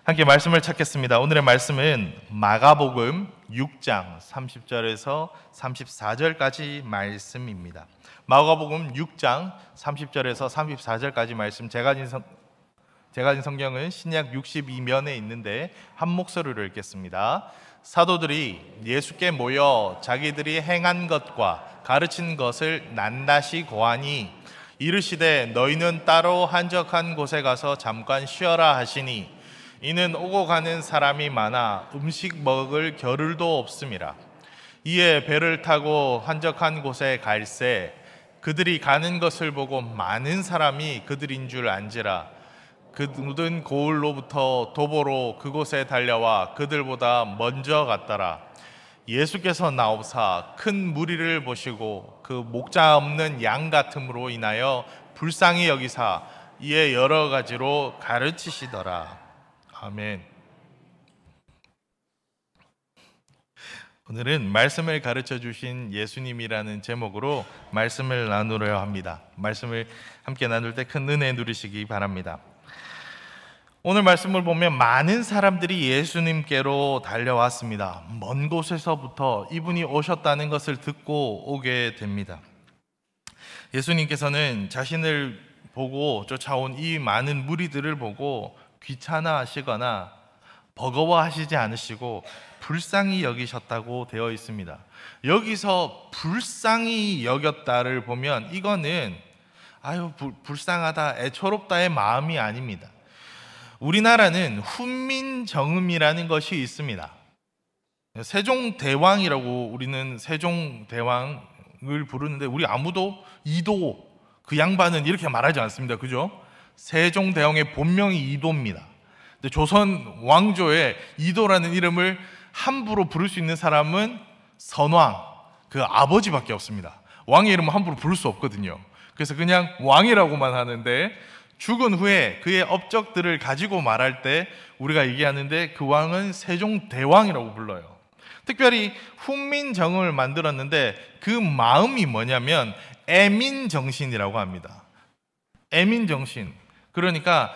함께 말씀을 찾겠습니다. 오늘의 말씀은 마가복음 6장 30절에서 34절까지 말씀입니다. 마가복음 6장 30절에서 34절까지 말씀, 제가 가진 성경은 신약 62면에 있는데 한 목소리로 읽겠습니다. 사도들이 예수께 모여 자기들이 행한 것과 가르친 것을 낱낱이 고하니 이르시되 너희는 따로 한적한 곳에 가서 잠깐 쉬어라 하시니 이는 오고 가는 사람이 많아 음식 먹을 겨를도 없음이라. 이에 배를 타고 한적한 곳에 갈새 그들이 가는 것을 보고 많은 사람이 그들인 줄 안지라. 그 모든 고을로부터 도보로 그곳에 달려와 그들보다 먼저 갔더라. 예수께서 나오사 큰 무리를 보시고 그 목자 없는 양 같음으로 인하여 불쌍히 여기사 이에 여러 가지로 가르치시더라. 아멘. 오늘은 말씀을 가르쳐 주신 예수님이라는 제목으로 말씀을 나누려 합니다. 말씀을 함께 나눌 때 큰 은혜 누리시기 바랍니다. 오늘 말씀을 보면 많은 사람들이 예수님께로 달려왔습니다. 먼 곳에서부터 이분이 오셨다는 것을 듣고 오게 됩니다. 예수님께서는 자신을 보고 쫓아온 이 많은 무리들을 보고 귀찮아하시거나 버거워하시지 않으시고 불쌍히 여기셨다고 되어 있습니다. 여기서 불쌍히 여겼다를 보면 이거는 불쌍하다, 애처롭다의 마음이 아닙니다. 우리나라는 훈민정음이라는 것이 있습니다. 세종대왕이라고 우리는 세종대왕을 부르는데 우리 아무도 이도 그 양반은 이렇게 말하지 않습니다. 그죠? 세종대왕의 본명이 이도입니다. 근데 조선 왕조의 이도라는 이름을 함부로 부를 수 있는 사람은 선왕, 그 아버지밖에 없습니다. 왕의 이름은 함부로 부를 수 없거든요. 그래서 그냥 왕이라고만 하는데 죽은 후에 그의 업적들을 가지고 말할 때 우리가 얘기하는데 그 왕은 세종대왕이라고 불러요. 특별히 훈민정음을 만들었는데 그 마음이 뭐냐면 애민정신이라고 합니다. 애민정신. 그러니까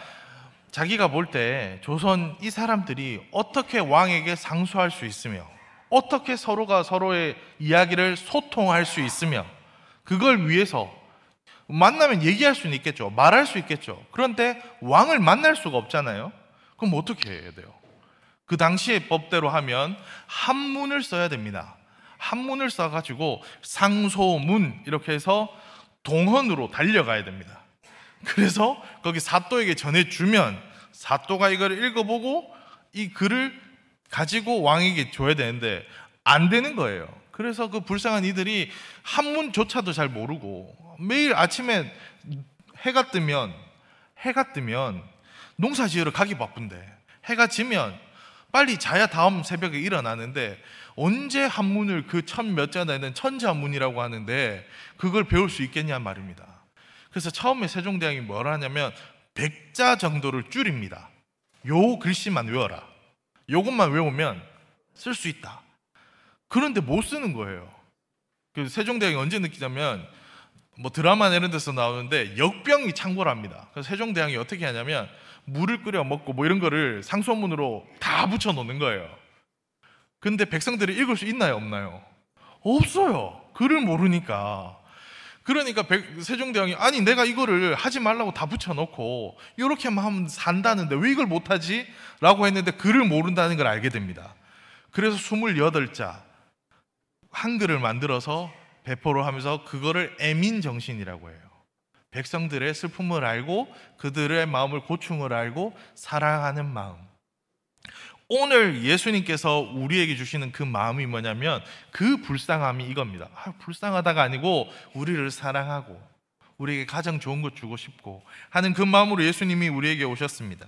자기가 볼 때 조선 이 사람들이 어떻게 왕에게 상소할 수 있으며 어떻게 서로가 서로의 이야기를 소통할 수 있으며 그걸 위해서 만나면 얘기할 수는 있겠죠. 말할 수 있겠죠. 그런데 왕을 만날 수가 없잖아요. 그럼 어떻게 해야 돼요? 그 당시의 법대로 하면 한문을 써야 됩니다. 한문을 써가지고 상소문 이렇게 해서 동헌으로 달려가야 됩니다. 그래서 거기 사또에게 전해주면 사또가 이걸 읽어보고 이 글을 가지고 왕에게 줘야 되는데 안 되는 거예요. 그래서 그 불쌍한 이들이 한문조차도 잘 모르고 매일 아침에 해가 뜨면 농사 지으러 가기 바쁜데 해가 지면 빨리 자야 다음 새벽에 일어나는데 언제 한문을 그 천 몇 자 되는 천자문이라고 하는데 그걸 배울 수 있겠냐 말입니다. 그래서 처음에 세종대왕이 뭘 하냐면 100자 정도를 줄입니다. 요 글씨만 외워라. 요것만 외우면 쓸 수 있다. 그런데 못 쓰는 거예요. 그래서 세종대왕이 언제 느끼냐면 드라마나 이런 데서 나오는데 역병이 창궐합니다. 그래서 세종대왕이 어떻게 하냐면 물을 끓여 먹고 이런 거를 상소문으로 다 붙여 놓는 거예요. 근데 백성들이 읽을 수 있나요, 없나요? 없어요. 글을 모르니까. 그러니까 세종대왕이 아니 내가 이거를 하지 말라고 다 붙여놓고 이렇게만 하면 산다는데 왜 이걸 못하지? 라고 했는데 글을 모른다는 걸 알게 됩니다. 그래서 28자 한글을 만들어서 배포를 하면서 그거를 애민정신이라고 해요. 백성들의 슬픔을 알고 그들의 마음을 고충을 알고 사랑하는 마음. 오늘 예수님께서 우리에게 주시는 그 마음이 뭐냐면 그 불쌍함이 이겁니다. 불쌍하다가 아니고 우리를 사랑하고 우리에게 가장 좋은 것 주고 싶고 하는 그 마음으로 예수님이 우리에게 오셨습니다.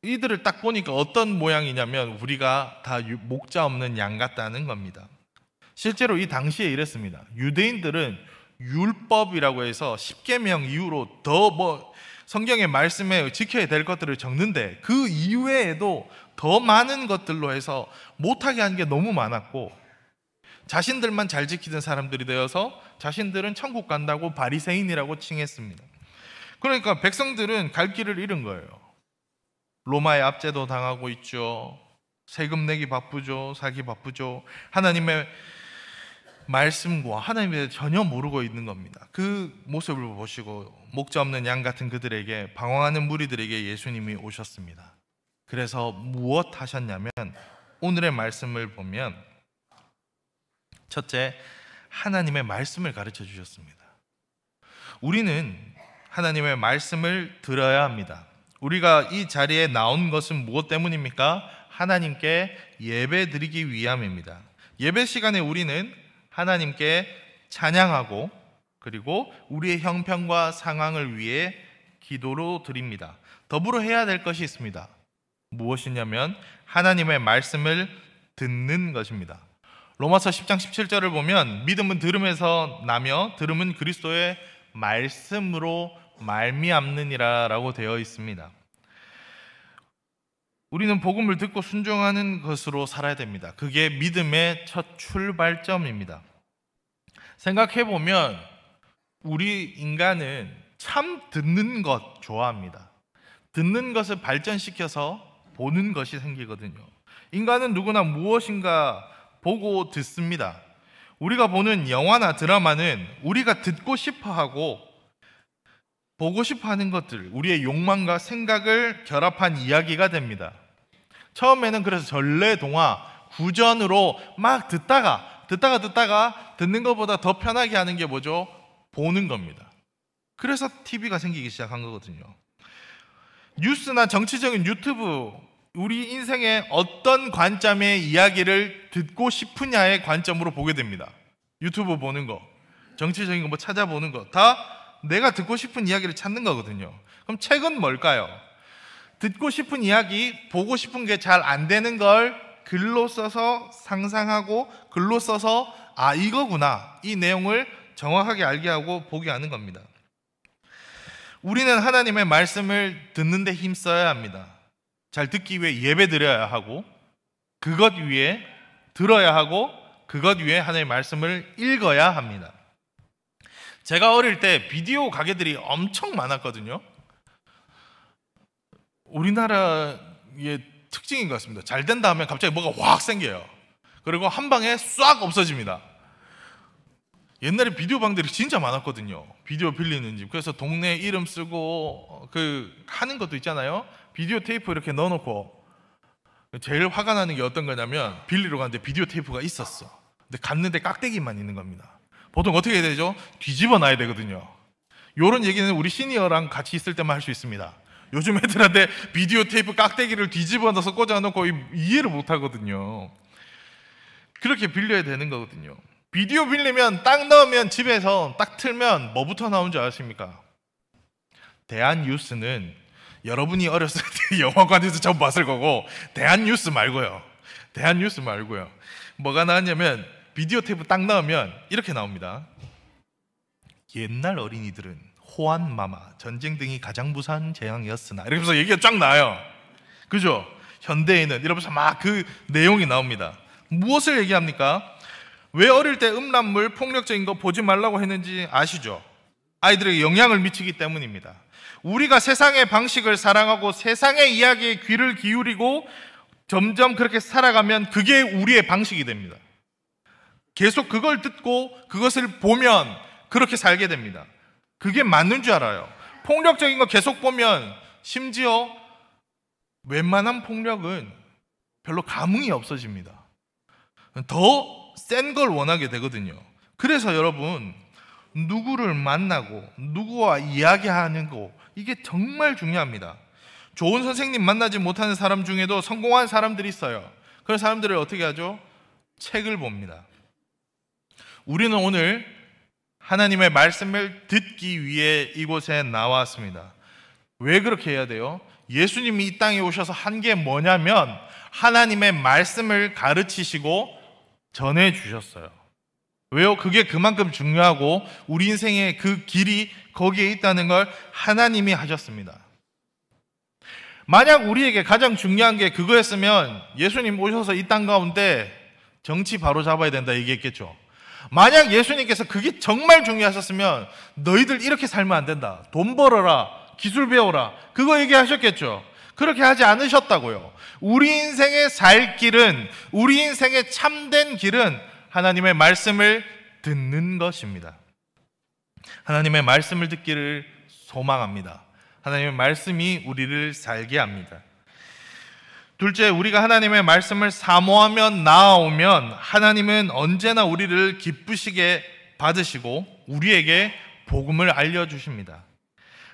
이들을 딱 보니까 어떤 모양이냐면 우리가 다 목자 없는 양 같다는 겁니다. 실제로 이 당시에 이랬습니다. 유대인들은 율법이라고 해서 십계명 이후로 더 성경의 말씀에 지켜야 될 것들을 적는데 그 이외에도 더 많은 것들로 해서 못하게 한 게 너무 많았고 자신들만 잘 지키던 사람들이 되어서 자신들은 천국 간다고 바리새인이라고 칭했습니다. 그러니까 백성들은 갈 길을 잃은 거예요. 로마의 압제도 당하고 있죠. 세금 내기 바쁘죠. 살기 바쁘죠. 하나님의 말씀과 하나님에 대해 전혀 모르고 있는 겁니다. 그 모습을 보시고 목자 없는 양 같은 그들에게, 방황하는 무리들에게 예수님이 오셨습니다. 그래서 무엇 하셨냐면, 오늘의 말씀을 보면 첫째, 하나님의 말씀을 가르쳐 주셨습니다. 우리는 하나님의 말씀을 들어야 합니다. 우리가 이 자리에 나온 것은 무엇 때문입니까? 하나님께 예배 드리기 위함입니다. 예배 시간에 우리는 하나님께 찬양하고, 그리고 우리의 형편과 상황을 위해 기도로 드립니다. 더불어 해야 될 것이 있습니다. 무엇이냐면 하나님의 말씀을 듣는 것입니다. 로마서 10장 17절을 보면 믿음은 들음에서 나며 들음은 그리스도의 말씀으로 말미암느니라 라고 되어 있습니다. 우리는 복음을 듣고 순종하는 것으로 살아야 됩니다. 그게 믿음의 첫 출발점입니다. 생각해보면 우리 인간은 참 듣는 것 좋아합니다. 듣는 것을 발전시켜서 보는 것이 생기거든요. 인간은 누구나 무엇인가 보고 듣습니다. 우리가 보는 영화나 드라마는 우리가 듣고 싶어하고 보고 싶어하는 것들, 우리의 욕망과 생각을 결합한 이야기가 됩니다. 처음에는 그래서 전래동화, 구전으로 막 듣다가 듣는 것보다 더 편하게 하는 게 뭐죠? 보는 겁니다. 그래서 TV가 생기기 시작한 거거든요. 뉴스나 정치적인 유튜브, 우리 인생의 어떤 관점의 이야기를 듣고 싶으냐의 관점으로 보게 됩니다. 유튜브 보는 거, 정치적인 거 뭐 찾아보는 거, 다 내가 듣고 싶은 이야기를 찾는 거거든요. 그럼 책은 뭘까요? 듣고 싶은 이야기, 보고 싶은 게 잘 안 되는 걸 글로 써서 상상하고, 글로 써서 아 이거구나, 이 내용을 정확하게 알게 하고 보게 하는 겁니다. 우리는 하나님의 말씀을 듣는 데 힘써야 합니다. 잘 듣기 위해 예배 드려야 하고, 그것 위에 들어야 하고, 그것 위에 하나님의 말씀을 읽어야 합니다. 제가 어릴 때 비디오 가게들이 엄청 많았거든요. 우리나라의 특징인 것 같습니다. 잘 된다 하면 갑자기 뭐가 확 생겨요. 그리고 한 방에 싹 없어집니다. 옛날에 비디오 방들이 진짜 많았거든요. 비디오 빌리는 집. 그래서 동네 이름 쓰고 하는 것도 있잖아요. 비디오 테이프 이렇게 넣어놓고, 제일 화가 나는 게 어떤 거냐면 빌리러 갔는데 비디오 테이프가 있었어. 근데 갔는데 깍대기만 있는 겁니다. 보통 어떻게 해야 되죠? 뒤집어 놔야 되거든요. 이런 얘기는 우리 시니어랑 같이 있을 때만 할 수 있습니다. 요즘 애들한테 비디오 테이프 깍대기를 뒤집어 넣어서 꽂아놓고 이해를 못 하거든요. 그렇게 빌려야 되는 거거든요. 비디오 빌리면 딱 넣으면 집에서 딱 틀면 뭐부터 나온 줄 아십니까? 대한뉴스는 여러분이 어렸을 때 영화관에서 처음 봤을 거고, 대한뉴스 말고요. 뭐가 나왔냐면 비디오 테이프 딱 넣으면 이렇게 나옵니다. 옛날 어린이들은 호환마마, 전쟁 등이 가장 무사한 재앙이었으나, 이러면서 얘기가 쫙 나와요. 그죠? 현대에는 이러면서 막 그 내용이 나옵니다. 무엇을 얘기합니까? 왜 어릴 때 음란물, 폭력적인 거 보지 말라고 했는지 아시죠? 아이들에게 영향을 미치기 때문입니다. 우리가 세상의 방식을 사랑하고 세상의 이야기에 귀를 기울이고 점점 그렇게 살아가면 그게 우리의 방식이 됩니다. 계속 그걸 듣고 그것을 보면 그렇게 살게 됩니다. 그게 맞는 줄 알아요. 폭력적인 거 계속 보면 심지어 웬만한 폭력은 별로 감흥이 없어집니다. 더 센 걸 원하게 되거든요. 그래서 여러분, 누구를 만나고 누구와 이야기하는 거, 이게 정말 중요합니다. 좋은 선생님 만나지 못하는 사람 중에도 성공한 사람들이 있어요. 그런 사람들을 어떻게 하죠? 책을 봅니다. 우리는 오늘 하나님의 말씀을 듣기 위해 이곳에 나왔습니다. 왜 그렇게 해야 돼요? 예수님이 이 땅에 오셔서 한 게 뭐냐면 하나님의 말씀을 가르치시고 전해주셨어요. 왜요? 그게 그만큼 중요하고 우리 인생의 그 길이 거기에 있다는 걸 하나님이 하셨습니다. 만약 우리에게 가장 중요한 게 그거였으면 예수님 오셔서 이 땅 가운데 정치 바로 잡아야 된다 얘기했겠죠. 만약 예수님께서 그게 정말 중요하셨으면 너희들 이렇게 살면 안 된다, 돈 벌어라, 기술 배워라, 그거 얘기하셨겠죠. 그렇게 하지 않으셨다고요. 우리 인생의 살 길은, 우리 인생의 참된 길은 하나님의 말씀을 듣는 것입니다. 하나님의 말씀을 듣기를 소망합니다. 하나님의 말씀이 우리를 살게 합니다. 둘째, 우리가 하나님의 말씀을 사모하며 나아오면 하나님은 언제나 우리를 기쁘시게 받으시고 우리에게 복음을 알려주십니다.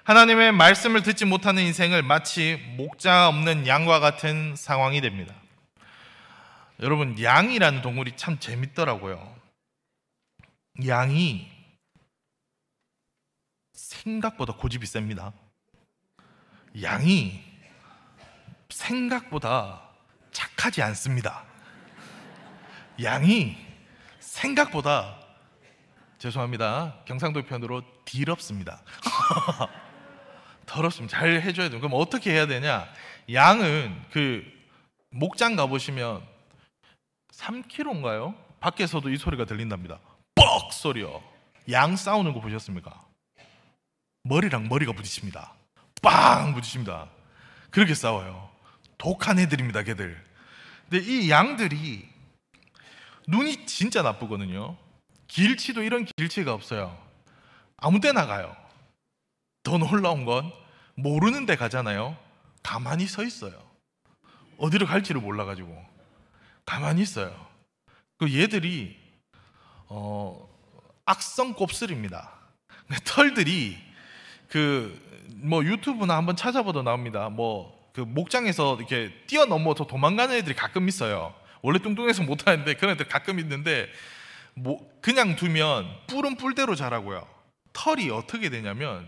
하나님의 말씀을 듣지 못하는 인생을 마치 목자 없는 양과 같은 상황이 됩니다. 여러분, 양이라는 동물이 참 재밌더라고요. 양이 생각보다 고집이 셉니다. 양이 생각보다 착하지 않습니다. 양이 생각보다, 죄송합니다, 경상도 편으로 더럽습니다. 더럽습니다. 잘 해줘야 돼요. 그럼 어떻게 해야 되냐? 양은 그 목장 가보시면 3kg인가요? 밖에서도 이 소리가 들린답니다. 뻑 소리요. 양 싸우는 거 보셨습니까? 머리랑 머리가 부딪힙니다. 빵 부딪힙니다. 그렇게 싸워요. 독한 애들입니다, 걔들. 근데 이 양들이 눈이 진짜 나쁘거든요. 길치도 이런 길치가 없어요. 아무 데나 가요. 더 놀라운 건 모르는 데 가잖아요. 가만히 서 있어요. 어디로 갈지를 몰라가지고 가만히 있어요. 그 얘들이 악성 곱슬입니다. 털들이 뭐 유튜브나 한번 찾아봐도 나옵니다. 그 목장에서 이렇게 뛰어넘어서 도망가는 애들이 가끔 있어요. 원래 뚱뚱해서 못하는데 그런 애들 가끔 있는데, 그냥 두면 뿔은 뿔대로 자라고요. 털이 어떻게 되냐면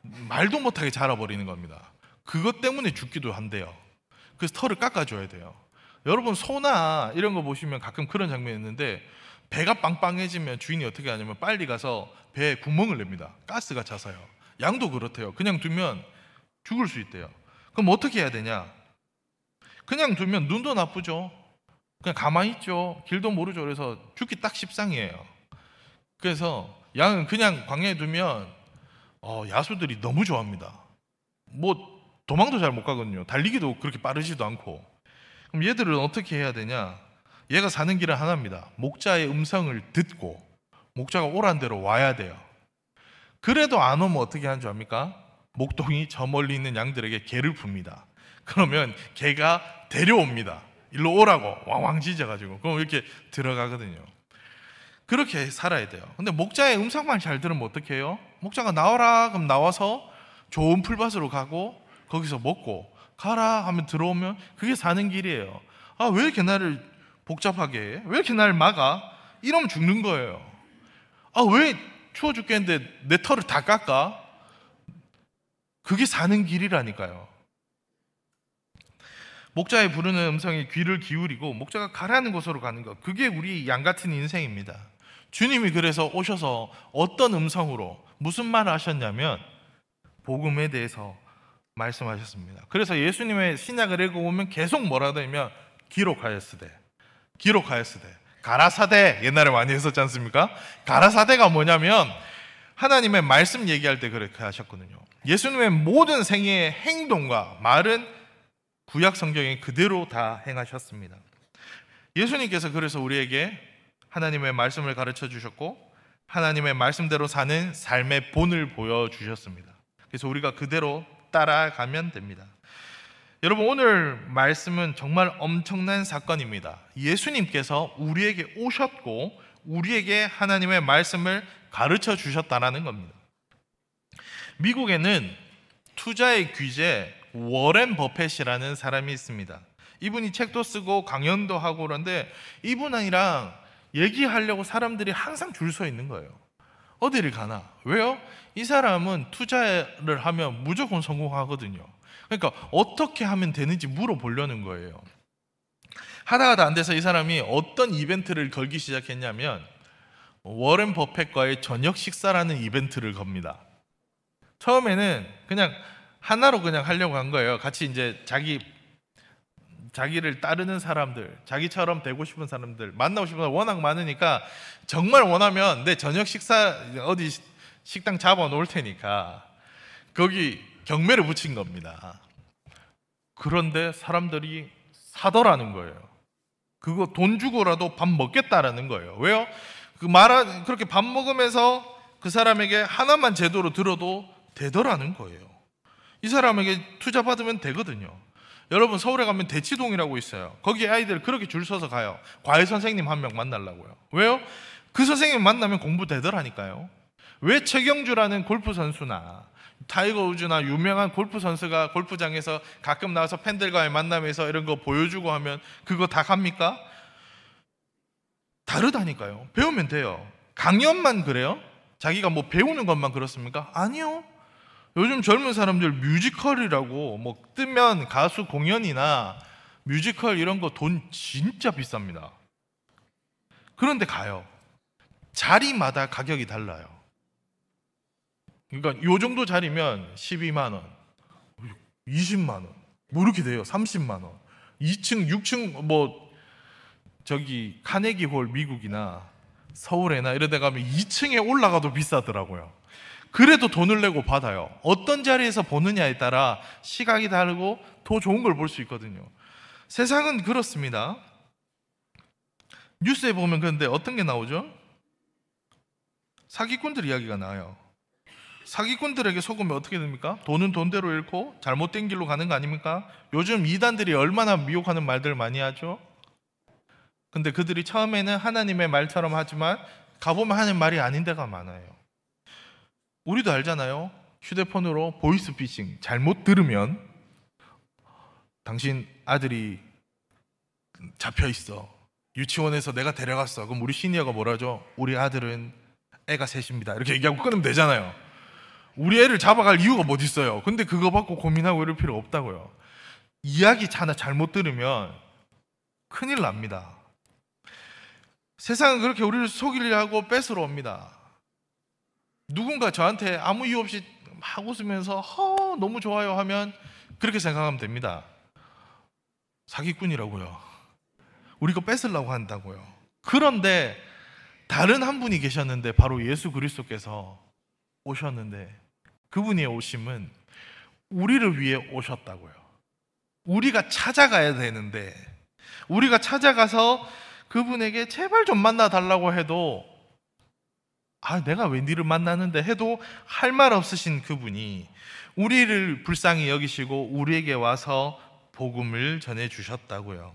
말도 못하게 자라버리는 겁니다. 그것 때문에 죽기도 한대요. 그래서 털을 깎아줘야 돼요. 여러분, 소나 이런 거 보시면 가끔 그런 장면이 있는데, 배가 빵빵해지면 주인이 어떻게 하냐면 빨리 가서 배에 구멍을 냅니다. 가스가 차서요. 양도 그렇대요. 그냥 두면 죽을 수 있대요. 그럼 어떻게 해야 되냐? 그냥 두면 눈도 나쁘죠. 그냥 가만히 있죠. 길도 모르죠. 그래서 죽기 딱 십상이에요. 그래서 양은 그냥 광야에 두면 야수들이 너무 좋아합니다. 뭐 도망도 잘 못 가거든요. 달리기도 그렇게 빠르지도 않고. 그럼 얘들은 어떻게 해야 되냐? 얘가 사는 길은 하나입니다. 목자의 음성을 듣고 목자가 오란 대로 와야 돼요. 그래도 안 오면 어떻게 하는 줄 압니까? 목동이 저 멀리 있는 양들에게 개를 풉니다. 그러면 개가 데려옵니다. 일로 오라고 왕왕 짖어가지고. 그럼 이렇게 들어가거든요. 그렇게 살아야 돼요. 근데 목자의 음성만 잘 들으면 어떻게 해요? 목자가 나와라 그럼 나와서 좋은 풀밭으로 가고 거기서 먹고 가라 하면 들어오면 그게 사는 길이에요. 왜 이렇게 나를 복잡하게 해? 왜 이렇게 나를 막아? 이러면 죽는 거예요. 왜 추워 죽겠는데 내 털을 다 깎아? 그게 사는 길이라니까요. 목자의 부르는 음성에 귀를 기울이고 목자가 가라는 곳으로 가는 것, 그게 우리 양 같은 인생입니다. 주님이 그래서 오셔서 어떤 음성으로 무슨 말을 하셨냐면 복음에 대해서 말씀하셨습니다. 그래서 예수님의 신약을 읽어보면 계속 뭐라도 하면 기록하였으되 가라사대, 옛날에 많이 했었지 않습니까? 가라사대가 뭐냐면 하나님의 말씀 얘기할 때 그렇게 하셨거든요. 예수님의 모든 생애의 행동과 말은 구약 성경에 그대로 다 행하셨습니다. 예수님께서 그래서 우리에게 하나님의 말씀을 가르쳐 주셨고 하나님의 말씀대로 사는 삶의 본을 보여주셨습니다. 그래서 우리가 그대로 따라가면 됩니다. 여러분, 오늘 말씀은 정말 엄청난 사건입니다. 예수님께서 우리에게 오셨고 우리에게 하나님의 말씀을 가르쳐 주셨다는 겁니다. 미국에는 투자의 귀재 워렌 버펫이라는 사람이 있습니다. 이분이 책도 쓰고 강연도 하고 그런데 이분이랑 얘기하려고 사람들이 항상 줄 서 있는 거예요. 어디를 가나. 왜요? 이 사람은 투자를 하면 무조건 성공하거든요. 그러니까 어떻게 하면 되는지 물어보려는 거예요. 하다가 안 돼서 이 사람이 어떤 이벤트를 걸기 시작했냐면 워렌 버펫과의 저녁 식사라는 이벤트를 겁니다. 처음에는 그냥 하나로 그냥 하려고 한 거예요. 같이 이제 자기를 따르는 사람들, 자기처럼 되고 싶은 사람들, 만나고 싶은 사람 워낙 많으니까 정말 원하면 내 저녁 식사 어디 식당 잡아 놓을 테니까 거기 경매를 붙인 겁니다. 그런데 사람들이 사더라는 거예요. 그거 돈 주고라도 밥 먹겠다라는 거예요. 왜요? 그렇게 밥 먹으면서 그 사람에게 하나만 제대로 들어도 되더라는 거예요. 이 사람에게 투자 받으면 되거든요. 여러분, 서울에 가면 대치동이라고 있어요. 거기 아이들 그렇게 줄 서서 가요. 과외 선생님 한 명 만나려고요. 왜요? 그 선생님 만나면 공부 되더라니까요. 왜 최경주라는 골프 선수나 타이거 우즈나 유명한 골프 선수가 골프장에서 가끔 나와서 팬들과의 만남에서 이런 거 보여주고 하면 그거 다 갑니까? 다르다니까요. 배우면 돼요. 강연만 그래요? 자기가 뭐 배우는 것만 그렇습니까? 아니요. 요즘 젊은 사람들 뮤지컬이라고 뭐 뜨면 가수 공연이나 뮤지컬 이런 거 돈 진짜 비쌉니다. 그런데 가요. 자리마다 가격이 달라요. 그러니까 요 정도 자리면 12만 원, 20만 원, 뭐 이렇게 돼요. 30만 원. 2층, 6층 뭐 저기 카네기 홀 미국이나 서울에나 이런 데 가면 2층에 올라가도 비싸더라고요. 그래도 돈을 내고 받아요. 어떤 자리에서 보느냐에 따라 시각이 다르고 더 좋은 걸 볼 수 있거든요. 세상은 그렇습니다. 뉴스에 보면 그런데 어떤 게 나오죠? 사기꾼들 이야기가 나와요. 사기꾼들에게 속으면 어떻게 됩니까? 돈은 돈대로 잃고 잘못된 길로 가는 거 아닙니까? 요즘 이단들이 얼마나 미혹하는 말들을 많이 하죠? 근데 그들이 처음에는 하나님의 말처럼 하지만 가보면 하는 말이 아닌 데가 많아요. 우리도 알잖아요. 휴대폰으로 보이스피싱 잘못 들으면 당신 아들이 잡혀있어. 유치원에서 내가 데려갔어. 그럼 우리 시니어가 뭐라죠? 우리 아들은 애가 셋입니다. 이렇게 얘기하고 끊으면 되잖아요. 우리 애를 잡아갈 이유가 뭐 있어요? 근데 그거 받고 고민하고 이럴 필요 없다고요. 이야기 하나 잘못 들으면 큰일 납니다. 세상은 그렇게 우리를 속이려고 뺏으러 옵니다. 누군가 저한테 아무 이유 없이 막 웃으면서 너무 좋아요 하면 그렇게 생각하면 됩니다. 사기꾼이라고요. 우리 거 뺏으려고 한다고요. 그런데 다른 한 분이 계셨는데 바로 예수 그리스도께서 오셨는데 그분의 오심은 우리를 위해 오셨다고요. 우리가 찾아가야 되는데 우리가 찾아가서 그분에게 제발 좀 만나 달라고 해도 내가 왜 니를 만나는데 해도 할 말 없으신 그분이 우리를 불쌍히 여기시고 우리에게 와서 복음을 전해 주셨다고요.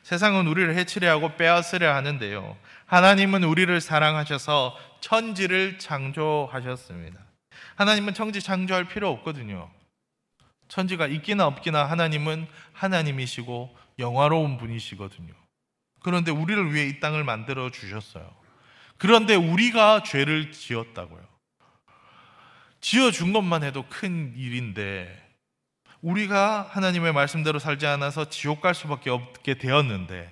세상은 우리를 해치려 하고 빼앗으려 하는데요, 하나님은 우리를 사랑하셔서 천지를 창조하셨습니다. 하나님은 천지 창조할 필요 없거든요. 천지가 있기나 없기나 하나님은 하나님이시고 영화로운 분이시거든요. 그런데 우리를 위해 이 땅을 만들어 주셨어요. 그런데 우리가 죄를 지었다고요. 지어준 것만 해도 큰 일인데 우리가 하나님의 말씀대로 살지 않아서 지옥 갈 수밖에 없게 되었는데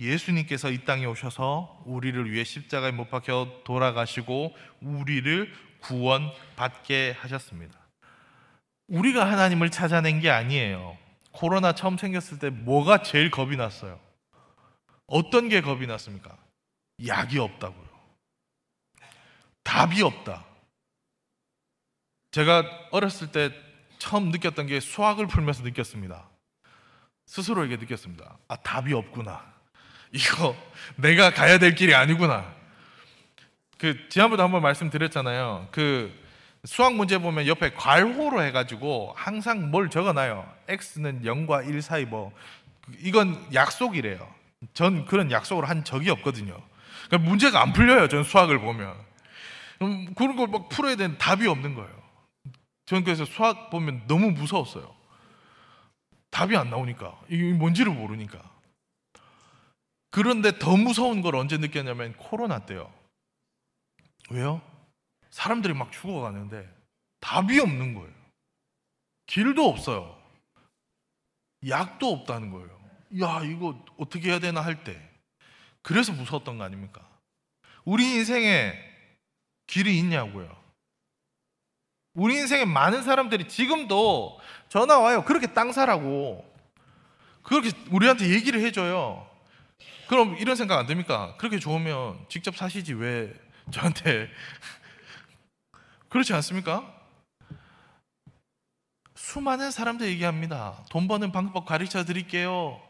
예수님께서 이 땅에 오셔서 우리를 위해 십자가에 못 박혀 돌아가시고 우리를 구원받게 하셨습니다. 우리가 하나님을 찾아낸 게 아니에요. 코로나 처음 생겼을 때 뭐가 제일 겁이 났어요? 어떤 게 겁이 났습니까? 약이 없다고요. 답이 없다. 제가 어렸을 때 처음 느꼈던 게 수학을 풀면서 느꼈습니다. 스스로에게 느꼈습니다. 답이 없구나. 이거 내가 가야 될 길이 아니구나. 지난번에 한번 말씀드렸잖아요. 수학 문제 보면 옆에 괄호로 해가지고 항상 뭘 적어놔요. x는 0과 1 사이 이건 약속이래요. 전 그런 약속을 한 적이 없거든요. 그러니까 문제가 안 풀려요. 전 수학을 보면 그런 걸 막 풀어야 되는 답이 없는 거예요. 저는 그래서 수학 보면 너무 무서웠어요. 답이 안 나오니까, 이게 뭔지를 모르니까. 그런데 더 무서운 걸 언제 느꼈냐면 코로나 때요. 왜요? 사람들이 막 죽어가는데 답이 없는 거예요. 길도 없어요. 약도 없다는 거예요. 야, 이거 어떻게 해야 되나 할 때. 그래서 무서웠던 거 아닙니까? 우리 인생에 길이 있냐고요. 우리 인생에 많은 사람들이 지금도 전화 와요. 그렇게 땅 사라고. 그렇게 우리한테 얘기를 해줘요. 그럼 이런 생각 안 듭니까? 그렇게 좋으면 직접 사시지 왜 저한테. 그렇지 않습니까? 수많은 사람들 얘기합니다. 돈 버는 방법 가르쳐 드릴게요.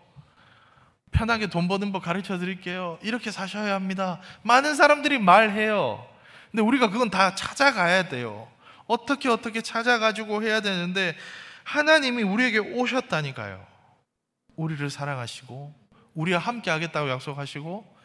편하게 돈 버는 법 가르쳐 드릴게요. 이렇게 사셔야 합니다. 많은 사람들이 말해요. 근데 우리가 그건 다 찾아가야 돼요. 어떻게 찾아가지고 해야 되는데, 하나님이 우리에게 오셨다니까요. 우리를 사랑하시고 우리와 함께 하겠다고 약속하시고,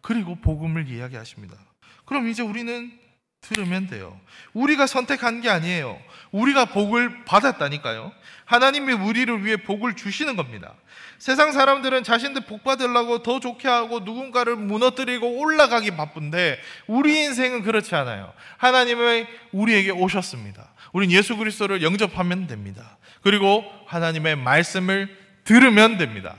그리고 복음을 이야기하십니다. 그럼 이제 우리는 들으면 돼요. 우리가 선택한 게 아니에요. 우리가 복을 받았다니까요. 하나님이 우리를 위해 복을 주시는 겁니다. 세상 사람들은 자신들 복 받으려고 더 좋게 하고 누군가를 무너뜨리고 올라가기 바쁜데, 우리 인생은 그렇지 않아요. 하나님이 우리에게 오셨습니다. 우린 예수 그리스도를 영접하면 됩니다. 그리고 하나님의 말씀을 들으면 됩니다.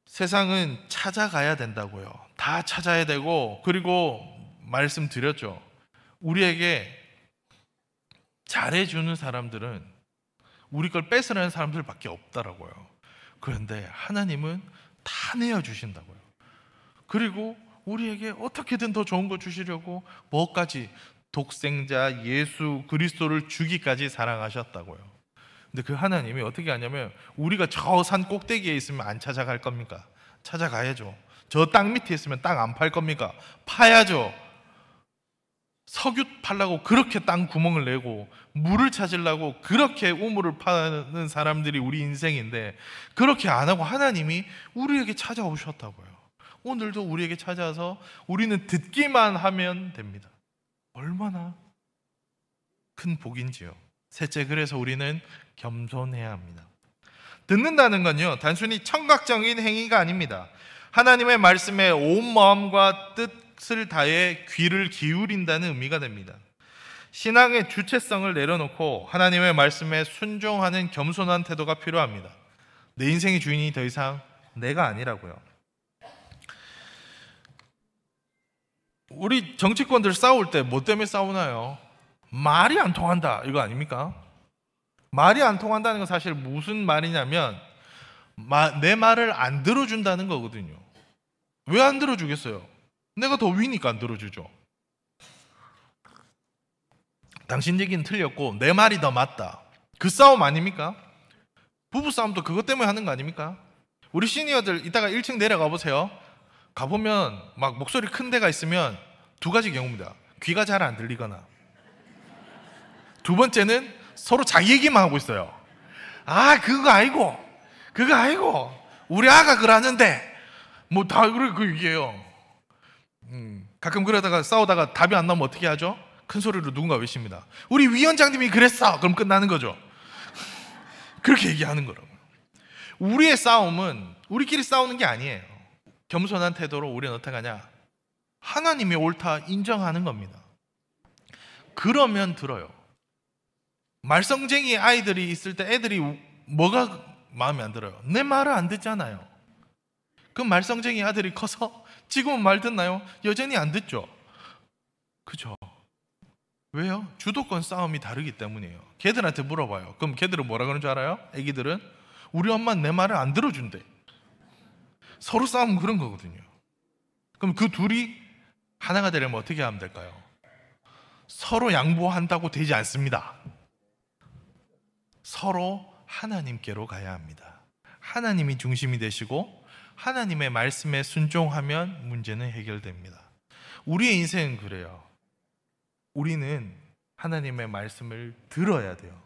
세상은 찾아가야 된다고요. 다 찾아야 되고, 그리고 말씀드렸죠. 우리에게 잘해주는 사람들은 우리 걸 뺏으려는 사람들밖에 없다라고요. 그런데 하나님은 다 내어주신다고요. 그리고 우리에게 어떻게든 더 좋은 거 주시려고 뭐까지, 독생자 예수 그리스도를 주기까지 사랑하셨다고요. 근데 그 하나님이 어떻게 하냐면, 우리가 저 산 꼭대기에 있으면 안 찾아갈 겁니까? 찾아가야죠. 저 땅 밑에 있으면 땅 안 팔 겁니까? 파야죠. 석유 팔라고 그렇게 땅 구멍을 내고, 물을 찾으려고 그렇게 우물을 파는 사람들이 우리 인생인데, 그렇게 안 하고 하나님이 우리에게 찾아오셨다고요. 오늘도 우리에게 찾아와서 우리는 듣기만 하면 됩니다. 얼마나 큰 복인지요. 셋째, 그래서 우리는 겸손해야 합니다. 듣는다는 건요, 단순히 청각적인 행위가 아닙니다. 하나님의 말씀에 온 마음과 뜻을 다해 귀를 기울인다는 의미가 됩니다. 신앙의 주체성을 내려놓고 하나님의 말씀에 순종하는 겸손한 태도가 필요합니다. 내 인생의 주인이 더 이상 내가 아니라고요. 우리 정치권들 싸울 때 뭐 때문에 싸우나요? 말이 안 통한다, 이거 아닙니까? 말이 안 통한다는 건 사실 무슨 말이냐면, 내 말을 안 들어준다는 거거든요. 왜 안 들어주겠어요? 내가 더 위니까 안 들어주죠. 당신 얘기는 틀렸고 내 말이 더 맞다, 그 싸움 아닙니까? 부부싸움도 그것 때문에 하는 거 아닙니까? 우리 시니어들 이따가 1층 내려가 보세요. 가보면 막 목소리 큰 데가 있으면 두 가지 경우입니다. 귀가 잘 안 들리거나, 두 번째는 서로 자기 얘기만 하고 있어요. 아, 그거 아이고 우리 아가 그러는데 뭐 다 그래, 그 얘기예요. 가끔 그러다가 싸우다가 답이 안 나오면 어떻게 하죠? 큰 소리로 누군가 외칩니다. 우리 위원장님이 그랬어. 그럼 끝나는 거죠. 그렇게 얘기하는 거라고요. 우리의 싸움은 우리끼리 싸우는 게 아니에요. 겸손한 태도로 우리는 어떻게 하냐? 하나님이 옳다 인정하는 겁니다. 그러면 들어요. 말썽쟁이 아이들이 있을 때 애들이 뭐가 마음에 안 들어요? 내 말을 안 듣잖아요. 그 말썽쟁이 아들이 커서 지금은 말 듣나요? 여전히 안 듣죠. 그죠? 왜요? 주도권 싸움이 다르기 때문이에요. 걔들한테 물어봐요. 그럼 걔들은 뭐라 그러는 줄 알아요? 애기들은 우리 엄마는 내 말을 안 들어준대. 서로 싸우면 그런 거거든요. 그럼 그 둘이 하나가 되려면 어떻게 하면 될까요? 서로 양보한다고 되지 않습니다. 서로 하나님께로 가야 합니다. 하나님이 중심이 되시고 하나님의 말씀에 순종하면 문제는 해결됩니다. 우리의 인생은 그래요. 우리는 하나님의 말씀을 들어야 돼요.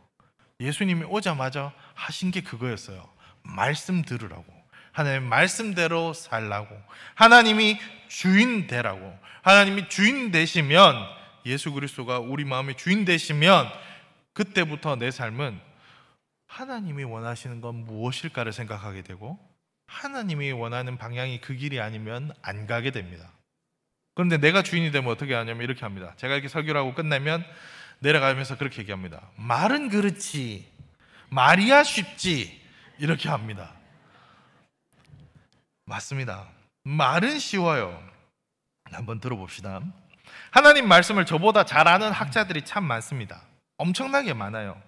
예수님이 오자마자 하신 게 그거였어요. 말씀 들으라고, 하나님의 말씀대로 살라고, 하나님이 주인 되라고. 하나님이 주인 되시면, 예수 그리스도가 우리 마음의 주인 되시면, 그때부터 내 삶은 하나님이 원하시는 건 무엇일까를 생각하게 되고, 하나님이 원하는 방향이 그 길이 아니면 안 가게 됩니다. 그런데 내가 주인이 되면 어떻게 하냐면 이렇게 합니다. 제가 이렇게 설교를 하고 끝내면 내려가면서 그렇게 얘기합니다. 말은 그렇지, 말이야 쉽지, 이렇게 합니다. 맞습니다. 말은 쉬워요. 한번 들어봅시다. 하나님 말씀을 저보다 잘 아는 학자들이 참 많습니다. 엄청나게 많아요.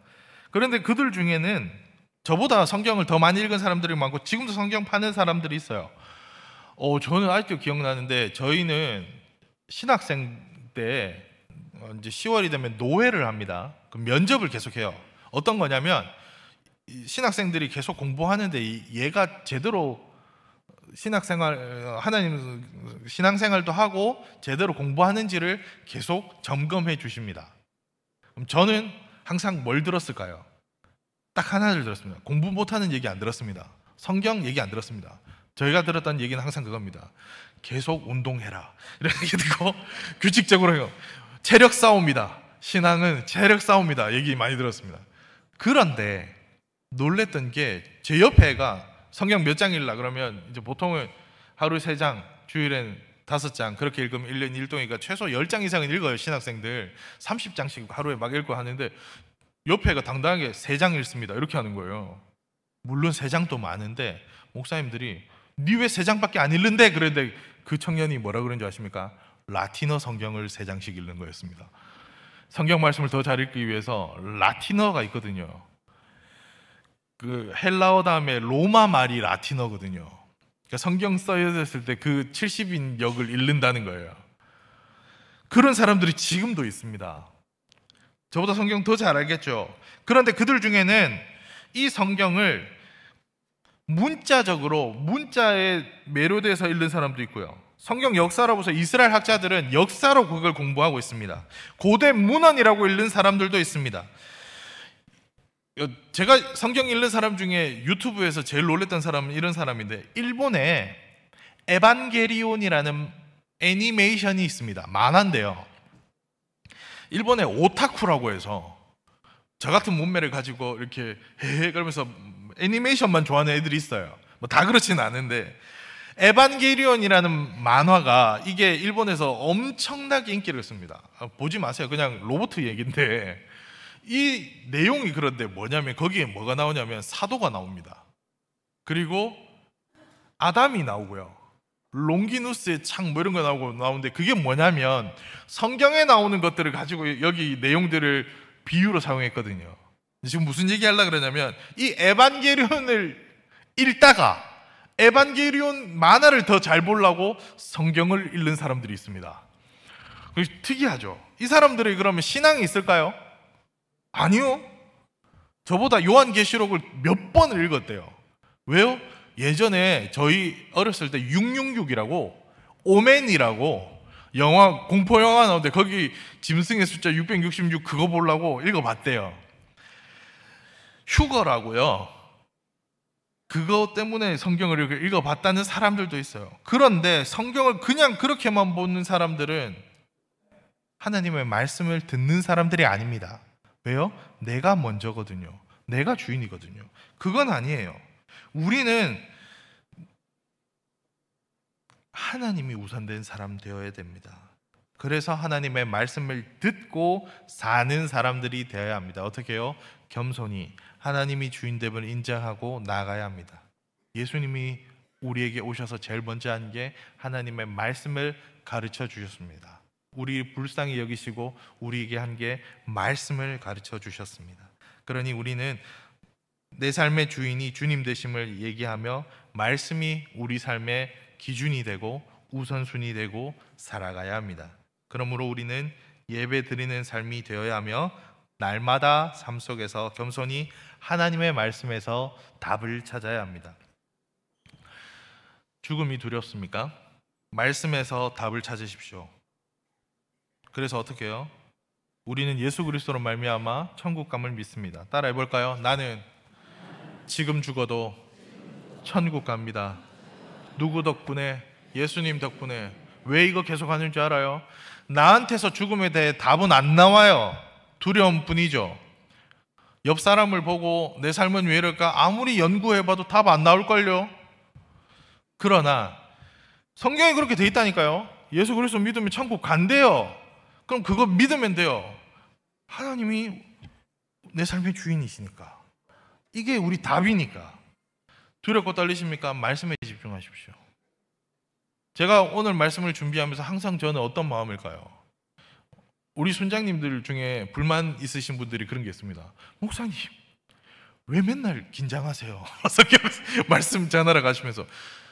그런데 그들 중에는 저보다 성경을 더 많이 읽은 사람들이 많고 지금도 성경 파는 사람들이 있어요. 저는 아직도 기억나는데, 저희는 신학생 때 이제 10월이 되면 노회를 합니다. 그 면접을 계속해요. 어떤 거냐면 신학생들이 계속 공부하는데 얘가 제대로 신학생활, 하나님 신앙생활도 하고 제대로 공부하는지를 계속 점검해 주십니다. 그럼 저는 항상 뭘 들었을까요? 딱 하나를 들었습니다. 공부 못하는 얘기 안 들었습니다. 성경 얘기 안 들었습니다. 저희가 들었던 얘기는 항상 그겁니다. 계속 운동해라 이렇게 듣고 규칙적으로 해요. 체력 싸움이다. 신앙은 체력 싸움이다. 얘기 많이 들었습니다. 그런데 놀랬던 게 제 옆에 애가 성경 몇 장 읽라 그러면 이제 보통은 하루 3장, 주일엔 5장 그렇게 읽으면 1년 1동이니까 최소 10장 이상은 읽어요. 신학생들 30장씩 하루에 막 읽고 하는데 옆에 애가 당당하게 3장 읽습니다. 이렇게 하는 거예요. 물론 3장도 많은데 목사님들이 니 왜 3장밖에 안 읽는데? 그런데 그 청년이 뭐라 그런지 아십니까? 라틴어 성경을 3장씩 읽는 거였습니다. 성경 말씀을 더 잘 읽기 위해서 라틴어가 있거든요. 그 헬라어 다음에 로마 말이 라틴어거든요. 그러니까 성경 써졌을 때 그 70인 역을 읽는다는 거예요. 그런 사람들이 지금도 있습니다. 저보다 성경 더 잘 알겠죠. 그런데 그들 중에는 이 성경을 문자적으로 문자에 매료돼서 읽는 사람도 있고요. 성경 역사로 보서 이스라엘 학자들은 역사로 그걸 공부하고 있습니다. 고대 문헌이라고 읽는 사람들도 있습니다. 제가 성경 읽는 사람 중에 유튜브에서 제일 놀랬던 사람은 이런 사람인데, 일본에 에반게리온이라는 애니메이션이 있습니다. 만화인데요. 일본의 오타쿠라고 해서 저 같은 몸매를 가지고 이렇게 헤헤 그러면서 애니메이션만 좋아하는 애들이 있어요. 뭐 다 그렇지는 않은데, 에반게리온이라는 만화가 이게 일본에서 엄청나게 인기를 씁니다. 보지 마세요. 그냥 로봇 얘기인데 이 내용이 그런데 뭐냐면 거기에 뭐가 나오냐면 사도가 나옵니다. 그리고 아담이 나오고요. 롱기누스의 창 뭐 이런 거 나오는데 그게 뭐냐면 성경에 나오는 것들을 가지고 여기 내용들을 비유로 사용했거든요. 지금 무슨 얘기 하려고 그러냐면 이 에반게리온을 읽다가 에반게리온 만화를 더 잘 보려고 성경을 읽는 사람들이 있습니다. 특이하죠. 이 사람들이 그러면 신앙이 있을까요? 아니요. 저보다 요한계시록을 몇 번을 읽었대요. 왜요? 예전에 저희 어렸을 때 666이라고 오맨이라고 영화, 공포 영화 나오는데 거기 짐승의 숫자 666 그거 보려고 읽어봤대요. 휴거라고요. 그거 때문에 성경을 읽어봤다는 사람들도 있어요. 그런데 성경을 그냥 그렇게만 보는 사람들은 하나님의 말씀을 듣는 사람들이 아닙니다. 왜요? 내가 먼저거든요. 내가 주인이거든요. 그건 아니에요. 우리는 하나님이 우선된 사람 되어야 됩니다. 그래서 하나님의 말씀을 듣고 사는 사람들이 되어야 합니다. 어떻게 해요? 겸손히 하나님이 주인됨을 인정하고 나아가야 합니다. 예수님이 우리에게 오셔서 제일 먼저 한 게 하나님의 말씀을 가르쳐 주셨습니다. 우리 불쌍히 여기시고 우리에게 한 게 말씀을 가르쳐 주셨습니다. 그러니 우리는 내 삶의 주인이 주님 되심을 얘기하며 말씀이 우리 삶의 기준이 되고 우선순위 되고 살아가야 합니다. 그러므로 우리는 예배 드리는 삶이 되어야 하며 날마다 삶 속에서 겸손히 하나님의 말씀에서 답을 찾아야 합니다. 죽음이 두렵습니까? 말씀에서 답을 찾으십시오. 그래서 어떻게 해요? 우리는 예수 그리스도로 말미암아 천국 감을 믿습니다. 따라해 볼까요? 나는 지금 죽어도 천국 갑니다. 누구 덕분에? 예수님 덕분에. 왜 이거 계속 하는 줄 알아요? 나한테서 죽음에 대해 답은 안 나와요. 두려움뿐이죠. 옆 사람을 보고 내 삶은 왜 이럴까? 아무리 연구해봐도 답 안 나올걸요. 그러나 성경이 그렇게 돼 있다니까요. 예수 그리스도 믿으면 천국 간대요. 그럼 그거 믿으면 돼요. 하나님이 내 삶의 주인이시니까. 이게 우리 답이니까. 두렵고 떨리십니까? 말씀에 집중하십시오. 제가 오늘 말씀을 준비하면서 항상 저는 어떤 마음일까요? 우리 순장님들 중에 불만 있으신 분들이 그런 게 있습니다. 목사님, 왜 맨날 긴장하세요? 성경 말씀 전하러 가시면서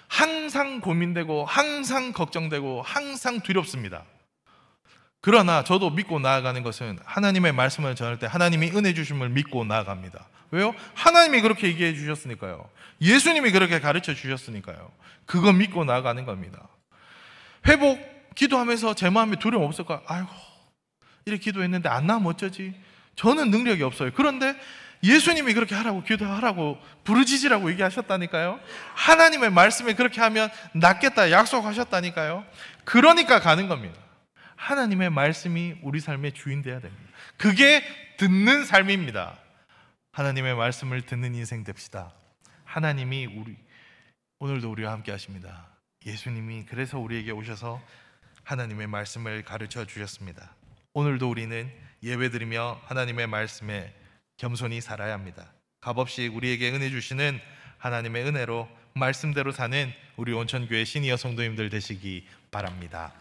항상 고민되고 항상 걱정되고 항상 두렵습니다. 그러나 저도 믿고 나아가는 것은 하나님의 말씀을 전할 때 하나님이 은혜 주심을 믿고 나아갑니다. 왜요? 하나님이 그렇게 얘기해 주셨으니까요. 예수님이 그렇게 가르쳐 주셨으니까요. 그거 믿고 나아가는 겁니다. 회복 기도하면서 제 마음에 두려움 없을까? 아이고, 이렇게 기도했는데 안 나면 어쩌지? 저는 능력이 없어요. 그런데 예수님이 그렇게 하라고, 기도하라고, 부르짖으라고 얘기하셨다니까요. 하나님의 말씀에 그렇게 하면 낫겠다 약속하셨다니까요. 그러니까 가는 겁니다. 하나님의 말씀이 우리 삶의 주인 되어야 됩니다. 그게 듣는 삶입니다. 하나님의 말씀을 듣는 인생 됩시다. 하나님이 오늘도 우리와 함께 하십니다. 예수님이 그래서 우리에게 오셔서 하나님의 말씀을 가르쳐 주셨습니다. 오늘도 우리는 예배드리며 하나님의 말씀에 겸손히 살아야 합니다. 값없이 우리에게 은혜 주시는 하나님의 은혜로 말씀대로 사는 우리 온천교회 시니어 성도님들 되시기 바랍니다.